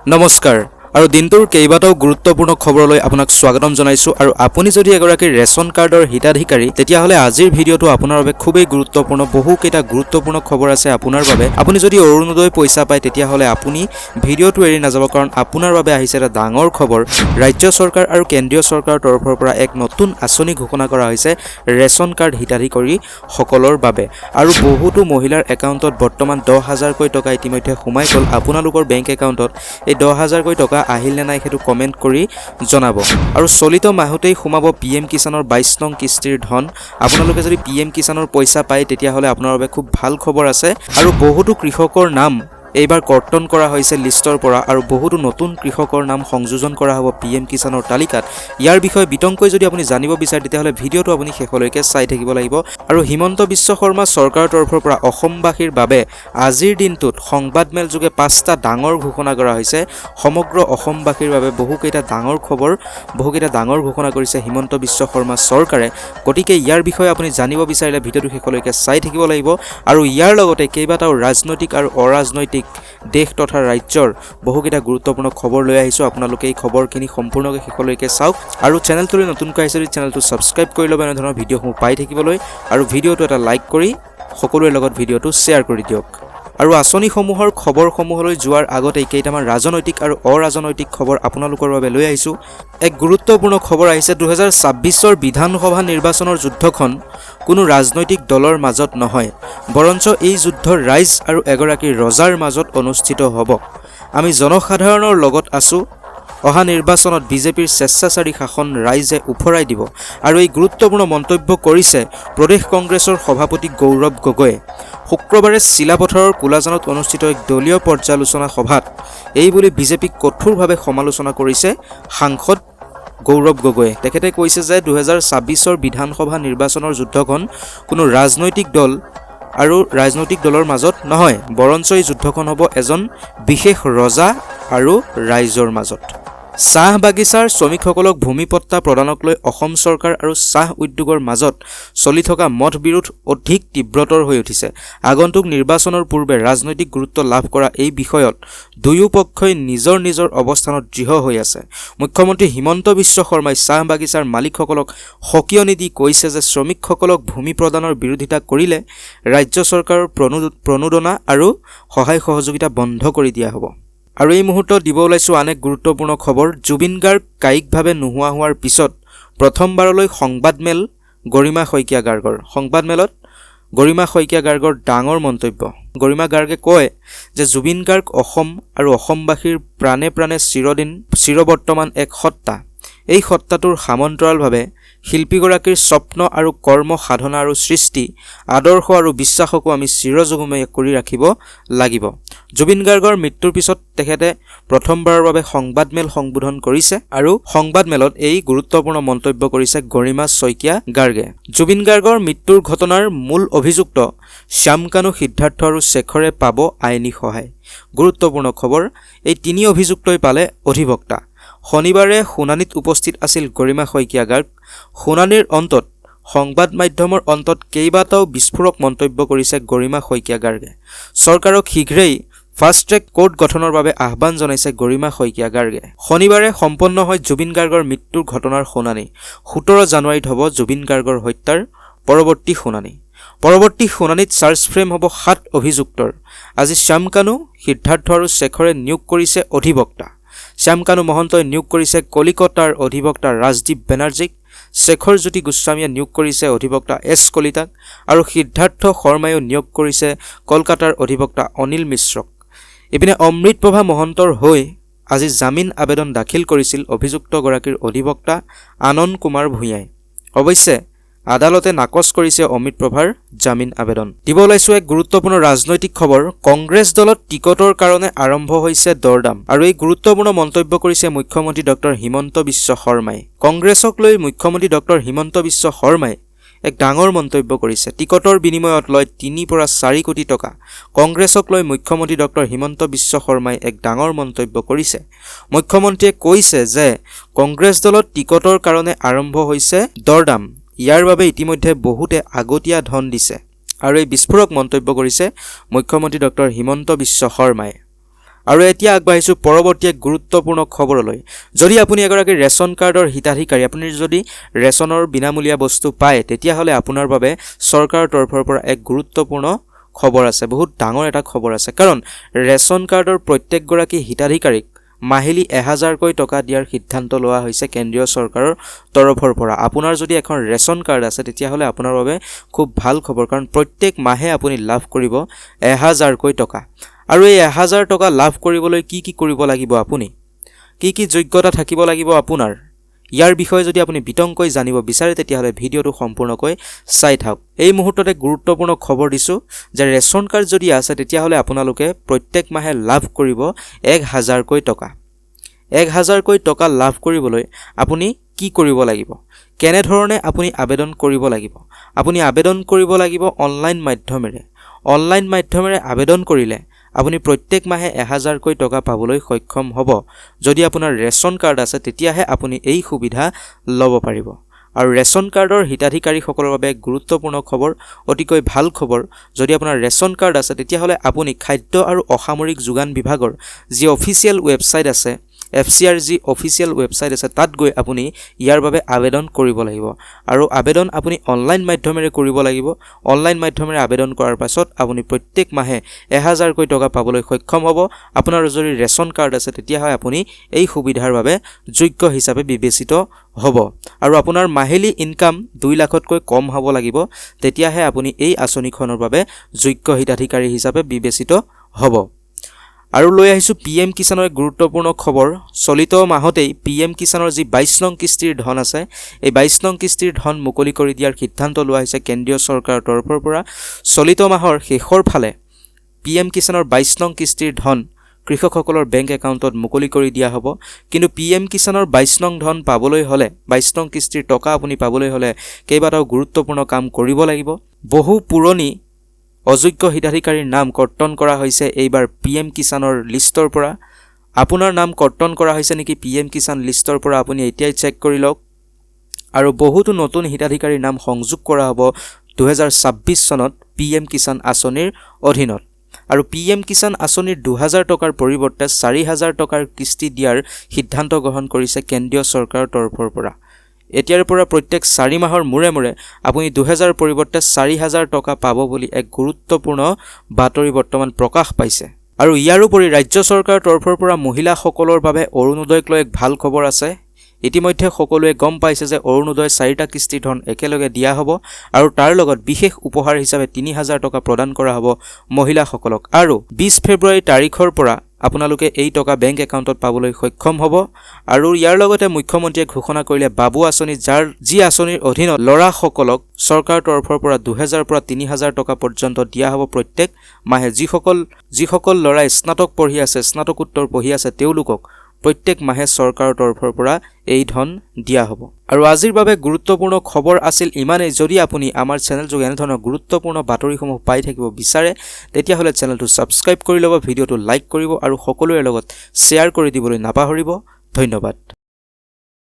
নমস্কাৰ আৰু দিনটোৰ কেইবাটাও গুৰুত্বপূৰ্ণ খবৰলৈ আপোনাক স্বাগতম জনাইছো আৰু আপুনি যদি এগৰাকী ৰেচন কাৰ্ডৰ হিতাধিকাৰী তেতিয়াহলে আজিৰ ভিডিঅটো আপোনাৰ বাবে খুবেই গুৰুত্বপূৰ্ণ বহুকেইটা গুৰুত্বপূৰ্ণ খবৰ আছে আপোনাৰ বাবে আপুনি যদি অৰুণোদয় পইচা পায় তেতিয়াহলে আপুনি ভিডিঅটো এৰি নাযাব কাৰণ আপোনাৰ বাবে আহিছে এটা ডাঙৰ খবৰ ৰাজ্য চৰকাৰ আৰু কেন্দ্ৰীয় চৰকাৰৰ তৰফৰ পৰা এক নতুন আঁচনি ঘোষণা কৰা হৈছে ৰেচন কাৰ্ড হিতাধিকাৰী সকলৰ বাবে আৰু বহুতো মহিলাৰ একাউণ্টত বৰ্তমান 10000 কৈ টকা ইতিমধ্যে সোমাই গল আপোনালোকৰ বেংক একাউণ্টত এই 10000 কৈ টকা আহিল নে নাই হেতু কমেন্ট কৰি জনাব আৰু চলিত মাহতেই সোমাব পিএম কিষাণৰ 22 নং কিস্তিৰ ধন আপোনালোকে যদি পিএম কিষাণৰ পইচা পায় তেতিয়াহলে আপোনাৰ বাবে খুব ভাল খবৰ আছে আৰু বহুতো কৃষকৰ নাম এইবাৰ কৰ্তন কৰা হৈছে লিষ্টৰ পৰা আৰু বহুতো নতুন কৃষকৰ নাম সংযোজন কৰা হ'ব পিএম কিষাণৰ তালিকাত ইয়াৰ বিষয়ে বিতংকৈ যদি আপুনি জানিব বিচাৰে তেতিয়াহলে ভিডিঅটো আপুনি শেষলৈকে চাই থাকিব লাগিব আৰু হিমন্ত বিশ্ব শৰ্মা চৰকাৰৰ তৰফৰ পৰা অসমবাসীৰ বাবে আজিৰ দিনটোত সংবাদমেল যোগে 5টা ডাঙৰ ঘোষণা কৰা হৈছে সমগ্ৰ অসমবাসীৰ বাবে বহুকেইটা ডাঙৰ খবৰ বহুকেইটা ডাঙৰ ঘোষণা কৰিছে হিমন্ত বিশ্ব শৰ্মা চৰকাৰে গতিকে ইয়াৰ বিষয়ে আপুনি জানিব বিচাৰিলে ভিডিঅটো শেষলৈকে চাই থাকিব লাগিব আৰু ইয়াৰ লগতে কেইবাটাও ৰাজনৈতিক আৰু অৰাজনৈতিক দেশ তথা ৰাজ্যৰ বহুকেইটা গুৰুত্বপূৰ্ণ খবৰ লৈ আহিছো আপোনালোকে এই খবৰখিনি সম্পূৰ্ণকৈ শেষলৈকে চাওক আৰু চেনেলটোলৈ নতুনকৈ আহিছে যদি চেনেলটো সাবস্ক্ৰাইব কৰি ল'ব এনে ধৰণৰ ভিডিঅ'সমূহ পাই থাকিবলৈ আৰু ভিডিঅ'টো এটা লাইক কৰি সকলোৰে লগত ভিডিঅ'টো শ্বেয়াৰ কৰি দিয়ক আৰু আঁচনিসমূহৰ খবৰসমূহলৈ যোৱাৰ আগতে কেইটামান ৰাজনৈতিক আৰু অৰাজনৈতিক খবৰ আপোনালোকৰ বাবে লৈ আহিছো এক গুৰুত্বপূৰ্ণ খবৰ আহিছে 2026 বিধানসভা নিৰ্বাচনৰ যুদ্ধখন কোনো ৰাজনৈতিক দলৰ মাজত নহয় বৰঞ্চ এই যুদ্ধ ৰাইজ আৰু এগৰাকী ৰজাৰ মাজত অনুষ্ঠিত হ'ব আমি জনসাধাৰণৰ লগত আছো অহা নিৰ্বাচনত বিজেপিৰ স্বেচ্ছাচাৰী শাসন ৰাইজে উফৰাই দিব আৰু এই গুৰুত্বপূৰ্ণ মন্তব্য কৰিছে প্ৰদেশ কংগ্ৰেছৰ সভাপতি গৌৰৱ গগৈয়ে শুক্ৰবাৰে চিলাপথাৰৰ কোলাজানত অনুষ্ঠিত এক দলীয় পৰ্যালোচনা সভাত এই বুলি বিজেপিক কঠোৰভাৱে সমালোচনা কৰিছে সাংসদ গৌৰৱ গগৈয়ে তেখেতে কৈছে যে 2026 বিধানসভা নিৰ্বাচনৰ যুদ্ধখন কোনো ৰাজনৈতিক দল আৰু ৰাজনৈতিক দলৰ মাজত নহয় বৰঞ্চ এই যুদ্ধখন হ'ব এজন বিশেষ ৰজা আৰু ৰাইজৰ মাজত চাহ বাগিচাৰ শ্ৰমিকসকলক ভূমিপট্টা প্ৰদানক লৈ অসম চৰকাৰ আৰু চাহ উদ্যোগৰ মাজত চলি থকা মত বিৰোধ অধিক তীব্ৰতৰ হৈ উঠিছে আগন্তুক নিৰ্বাচনৰ পূৰ্বে ৰাজনৈতিক গুৰুত্ব লাভ কৰা এই বিষয়ত দুয়ো পক্ষই নিজৰ নিজৰ অৱস্থানত দৃঢ় হৈ আছে মুখ্যমন্ত্ৰী হিমন্ত বিশ্ব শৰ্মাই চাহ বাগিচাৰ মালিকসকলক সকিয়নি দি কৈছে যে শ্ৰমিকসকলক ভূমি প্ৰদানৰ বিৰোধিতা কৰিলে ৰাজ্য চৰকাৰৰ প্ৰণোদনা আৰু সহায় সহযোগিতা বন্ধ কৰি দিয়া হ'ব আৰু এই মুহূৰ্তত দিব ওলাইছো অনেক গুৰুত্বপূৰ্ণ খবৰ জুবিন গাৰ্গ কায়িকভাৱে নোহোৱা হোৱাৰ পিছত প্ৰথমবাৰলৈ সংবাদমেল গৰিমা শইকীয়া গাৰ্গৰ সংবাদমেলত গৰিমা শইকীয়া গাৰ্গৰ ডাঙৰ মন্তব্য গৰিমা গাৰ্গে কয় যে জুবিন গাৰ্গ অসম আৰু অসমবাসীৰ প্ৰাণে প্ৰাণে চিৰবৰ্তমান এক সত্তা এই সত্তাটোৰ সমান্তৰালভাৱে শিল্পীগৰাকীৰ স্বপ্ন আৰু কৰ্ম সাধনা আৰু সৃষ্টি আদৰ্শ আৰু বিশ্বাসকো আমি চিৰযুগমীয়া কৰি ৰাখিব লাগিব জুবিন গাৰ্গৰ মৃত্যুৰ পিছত তেখেতে প্ৰথমবাৰৰ বাবে সংবাদমেল সম্বোধন কৰিছে আৰু সংবাদমেলত এই গুৰুত্বপূৰ্ণ মন্তব্য কৰিছে গৰিমা শইকীয়া গাৰ্গে জুবিন গাৰ্গৰ মৃত্যুৰ ঘটনাৰ মূল অভিযুক্ত শ্যামকানু সিদ্ধাৰ্থ আৰু শেখৰে পাব আইনী সহায় গুৰুত্বপূৰ্ণ খবৰ এই তিনি অভিযুক্তই পালে অধিবক্তা শনিবাৰে শুনানিত উপস্থিত আছিল গৰিমা শইকীয়া গাৰ্গ শুনানিৰ অন্তত সংবাদ মাধ্যমৰ অন্তত কেইবাটাও বিস্ফোৰক মন্তব্য কৰিছে গৰিমা শইকীয়া গাৰ্গে চৰকাৰক শীঘ্ৰেই ফাষ্ট ট্ৰেক কোৰ্ট গঠনৰ বাবে আহ্বান জনাইছে গৰিমা শইকীয়া গাৰ্গে শনিবাৰে সম্পন্ন হয় জুবিন গাৰ্গৰ মৃত্যুৰ ঘটনাৰ শুনানি 17 জানুৱাৰীত হ'ব জুবিন গাৰ্গৰ হত্যাৰ পৰৱৰ্তী শুনানিত চাৰ্জ ফ্ৰেম হ'ব 7 অভিযুক্তৰ আজি শ্যামকানু সিদ্ধাৰ্থ আৰু শেখৰে নিয়োগ কৰিছে অধিবক্তা শ্যামকানু মহন্তই নিয়োগ কৰিছে কলিকতাৰ অধিবক্তা ৰাজদীপ বেনাৰ্জীক শেখৰ জ্যোতি গোস্বামীয়ে নিয়োগ কৰিছে অধিবক্তা এছ কলিতাক আৰু সিদ্ধাৰ্থ শৰ্মায়ো নিয়োগ কৰিছে কলকাতাৰ অধিবক্তা অনিল মিশ্ৰক ইপিনে অমৃতপ্ৰভা মহন্তৰ হৈ আজি জামিন আবেদন দাখিল কৰিছিল অভিযুক্তগৰাকীৰ অধিবক্তা আনন্দ কুমাৰ ভূঞাই অৱশ্যে আদালতে নাকচ কৰিছে অমৃতপ্ৰভাৰ জামিন আবেদন দিব ওলাইছো এক গুৰুত্বপূৰ্ণ ৰাজনৈতিক খবৰ কংগ্ৰেছ দলত টিকটৰ কাৰণে আৰম্ভ হৈছে দৰদাম আৰু এই গুৰুত্বপূৰ্ণ মন্তব্য কৰিছে মুখ্যমন্ত্ৰী ডক্টৰ হিমন্ত বিশ্ব শৰ্মাই কংগ্ৰেছক লৈ মুখ্যমন্ত্ৰী ডক্টৰ হিমন্ত বিশ্ব শৰ্মাই এক ডাঙৰ মন্তব্য কৰিছে টিকটৰ বিনিময়ত লয় 3 পৰা 4 কোটি টকা কংগ্ৰেছক লৈ মুখ্যমন্ত্ৰী ডক্টৰ হিমন্ত বিশ্ব শৰ্মাই এক ডাঙৰ মন্তব্য কৰিছে মুখ্যমন্ত্ৰীয়ে কৈছে যে কংগ্ৰেছ দলত টিকটৰ কাৰণে আৰম্ভ হৈছে দৰদাম ইয়াৰ বাবে ইতিমধ্যে বহুতে আগতীয়া ধন দিছে আৰু এই বিস্ফোৰক মন্তব্য কৰিছে মুখ্যমন্ত্ৰী ডক্টৰ হিমন্ত বিশ্ব শৰ্মাই আৰু এতিয়া আগবাঢ়িছো পৰৱৰ্তী এক গুৰুত্বপূৰ্ণ খবৰলৈ যদি আপুনি এগৰাকী ৰেচন কাৰ্ডৰ হিতাধিকাৰী আপুনি যদি ৰেচনৰ বিনামূলীয়া বস্তু পায় তেতিয়াহলে আপোনাৰ বাবে চৰকাৰৰ তৰফৰ পৰা এক গুৰুত্বপূৰ্ণ খবৰ আছে বহুত ডাঙৰ এটা খবৰ আছে কাৰণ ৰেচন কাৰ্ডৰ প্ৰত্যেকগৰাকী হিতাধিকাৰীক মাহিলি 1000কৈ টকা দিয়াৰ সিদ্ধান্ত লোৱা হৈছে কেন্দ্ৰীয় চৰকাৰৰ তৰফৰ পৰা আপোনাৰ যদি এখন ৰেচন কাৰ্ড আছে তেতিয়াহলে আপোনাৰ বাবে খুব ভাল খবৰ কাৰণ প্ৰত্যেক মাহে আপুনি লাভ কৰিব 1000কৈ টকা আৰু এই 1000 টকা লাভ কৰিবলৈ কি কৰিব লাগিব আপুনি কি যোগ্যতা থাকিব লাগিব আপোনাৰ ইয়াৰ বিষয়ে যদি আপুনি বিতংকৈ জানিব বিচাৰে তেতিয়াহলে ভিডিওটো সম্পূৰ্ণকৈ চাই থাকক এই মুহূৰ্ততে গুৰুত্বপূৰ্ণ খবৰ দিছো যে ৰেচন কাৰ্ড যদি আছে তেতিয়াহলে আপোনালোকে প্ৰত্যেক মাহে লাভ কৰিব 1000কৈ টকা 1000কৈ টকা লাভ কৰিবলৈ আপুনি কি কৰিব লাগিব কেনে ধৰণে আপুনি আবেদন কৰিব লাগিব আপুনি আবেদন কৰিব লাগিব অনলাইন মাধ্যমেৰে আবেদন কৰিলে আপুনি প্ৰত্যেক মাহে 1000কৈ টকা পাবলৈ সক্ষম হ'ব যদি আপোনাৰ ৰেচন কাৰ্ড আছে তেতিয়াহে আপুনি এই সুবিধা ল'ব পাৰিব আৰু ৰেচন কাৰ্ডৰ হিতাধিকাৰীসকলৰ বাবে গুৰুত্বপূৰ্ণ খবৰ অতিকৈ ভাল খবৰ যদি আপোনাৰ ৰেচন কাৰ্ড আছে তেতিয়াহলে আপুনি খাদ্য আৰু অসামৰিক যোগান বিভাগৰ যি অফিচিয়েল ৱেবছাইট আছে FCRG অফিচিয়েল ৱেবছাইট আছে তাত গৈ আপুনি ইয়াৰ বাবে আবেদন কৰিব লাগিব আৰু আবেদন আপুনি অনলাইন মাধ্যমেৰে কৰিব লাগিব অনলাইন মাধ্যমেৰে আবেদন কৰাৰ পাছত আপুনি প্ৰত্যেক মাহে 1000কৈ টকা পাবলৈ সক্ষম হ'ব আপোনাৰ যদি ৰেচন কাৰ্ড আছে তেতিয়াহে আপুনি এই সুবিধাৰ বাবে যোগ্য হিচাপে বিবেচিত হ'ব আৰু আপোনাৰ মাহিলি ইনকাম 2 লাখতকৈ কম হ'ব লাগিব তেতিয়াহে আপুনি এই আঁচনিখনৰ বাবে যোগ্য হিতাধিকাৰী হিচাপে বিবেচিত হ'ব আৰু লৈ আহিছো PM কিষানৰ গুৰুত্বপূৰ্ণ খবৰ চলিত মাহতেই PM কিষানৰ যি 22 নং কিস্তিৰ ধন আছে এই 22 নং কিস্তিৰ ধন মুকলি কৰি দিয়াৰ সিদ্ধান্ত লোৱা হৈছে কেন্দ্ৰীয় চৰকাৰৰ তৰফৰ পৰা চলিত মাহৰ শেষৰ ফালে PM কিষানৰ 22 নং কিস্তিৰ ধন কৃষকসকলৰ বেংক একাউণ্টত মুকলি কৰি দিয়া হ'ব কিন্তু PM কিষানৰ 22 নং ধন পাবলৈ হলে 22 নং কিস্তিৰ টকা আপুনি পাবলৈ হলে কেইবাটাও গুৰুত্বপূৰ্ণ কাম কৰিব লাগিব বহু পুৰণি অযোগ্য হিতাধিকাৰীৰ নাম কৰ্তন কৰা হৈছে এইবাৰ PM কিষানৰ লিষ্টৰ পৰা আপোনাৰ নাম কৰ্তন কৰা হৈছে নেকি PM কিষান লিষ্টৰ পৰা আপুনি এতিয়াই চেক কৰি লওক আৰু বহুতো নতুন হিতাধিকাৰীৰ নাম সংযোগ কৰা হ'ব 2026 চনত PM কিষান আঁচনিৰ অধীনত আৰু PM কিষান আঁচনিৰ 2000 টকাৰ পৰিৱৰ্তে 4000 টকাৰ কিস্তি দিয়াৰ সিদ্ধান্ত গ্ৰহণ কৰিছে কেন্দ্ৰীয় চৰকাৰৰ তৰফৰ পৰা এতিয়াৰ পৰা প্ৰত্যেক 4 মাহৰ মূৰে আপুনি 2000 পৰিৱৰ্তে 4000 টকা পাব বুলি এক গুৰুত্বপূৰ্ণ বাতৰি বৰ্তমান প্ৰকাশ পাইছে আৰু ইয়াৰ উপৰি ৰাজ্য চৰকাৰৰ তৰফৰ পৰা মহিলাসকলৰ বাবে অৰুণোদয়ক লৈ এক ভাল খবৰ আছে ইতিমধ্যে সকলোৱে গম পাইছে যে অৰুণোদয় 4টা কিস্তি ধন একেলগে দিয়া হ'ব আৰু তাৰ লগত বিশেষ উপহাৰ হিচাপে 3000 টকা প্ৰদান কৰা হ'ব মহিলাসকলক আৰু 20 ফেব্ৰুৱাৰী তাৰিখৰ পৰা আপোনালোকে এই টকা বেংক একাউণ্টত পাবলৈ সক্ষম হ'ব আৰু ইয়াৰ লগতে মুখ্যমন্ত্ৰীয়ে ঘোষণা কৰিলে বাবু আঁচনি যি আঁচনিৰ অধীনত লৰাসকলক চৰকাৰৰ তৰফৰ পৰা 2000 পৰা 3000 টকা পৰ্যন্ত দিয়া হ'ব প্ৰত্যেক মাহে যিসকল লৰাই স্নাতক পঢ়ি আছে স্নাতকোত্তৰ পঢ়ি আছে তেওঁলোকক প্ৰত্যেক মাহে চৰকাৰৰ তৰফৰ পৰা এই ধন দিয়া হ'ব আৰু আজিৰ বাবে গুৰুত্বপূৰ্ণ খবৰ আছিল ইমানেই যদি আপুনি আমাৰ চেনেল যোগে এনে ধৰণৰ গুৰুত্বপূৰ্ণ বাতৰিসমূহ পাই থাকিব বিচাৰে তেতিয়াহলে চেনেলটো সাবস্ক্ৰাইব কৰি ল'ব ভিডিওটো লাইক কৰিব আৰু সকলোৰে লগত শ্বেয়াৰ কৰি দিবলৈ নাপাহৰিব ধন্যবাদ